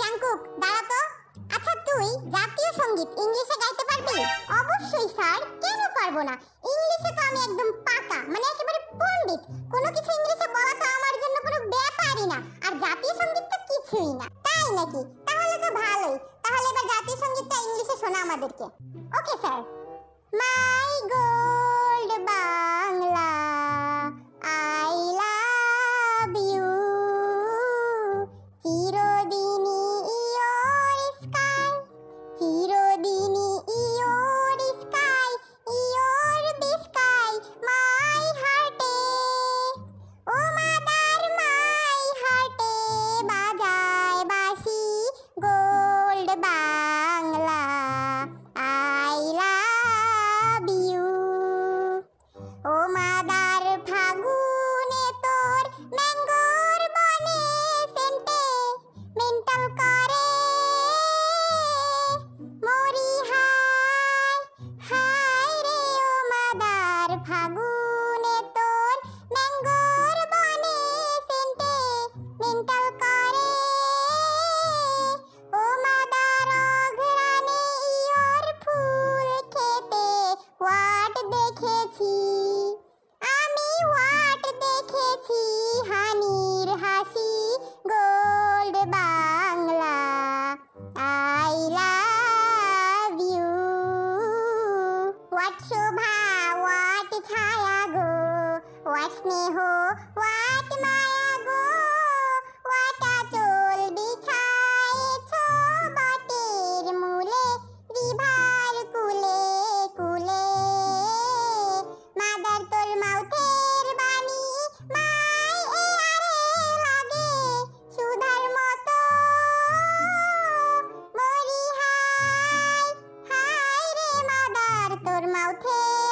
Jungkook দাঁড়া তো। আচ্ছা তুই জাতীয় সঙ্গীত ইংলিশে গাইতে পারবি? অবশ্যই স্যার, কেন পারবো না। ইংলিশে তো আমি একদম পাকা, মানে একেবারে পণ্ডিত। কোনো কিছু ইংলিশে বলা তো আমার জন্য কোনো ব্যাপারই না। আর জাতীয় সঙ্গীত তো কিছুই না। তাই নাকি? তাহলে তো ভালোই। তাহলে এবার জাতীয় সঙ্গীতটা ইংলিশে শোনা আমাদেরকে। Okay sir. My gold Bangla, I love you, চিরদিনই ইয়োর স্কাই, চিরদিনই your sky, your sky my হার্টে, ও মাদার মাই হার্টে বাজায় বাঁশি gold Bangla, I love you. ও মাদার ফাগুনে তোর ম্যাঙ্গোর বনে সেন্টে মেন্টাল করে মরি হায় হায় রে। ও মাদার ফাগুনে তোর ম্যাঙ্গোর বনে সেন্টে মেন্টাল করে, ও মাদার অঘ্রাণে ইয়োর ফুল খেতে হোয়াট দেখেছি আমি, হোয়াট দেখেছি হানির হাসি gold Bangla, I love you. What শোভা হোয়াট ছায়া গো, হোয়াট স্নেহ হোয়াট মায়া গো, হোয়াট আঁচল বিছায়েছ বটের মূলে রিভার কুলে কুলে, মাদার তোর মাউথের বাণী মাই এয়ারে লাগে সুধার মতো মরি হায় হায় রে। মাদার তোর মাউথের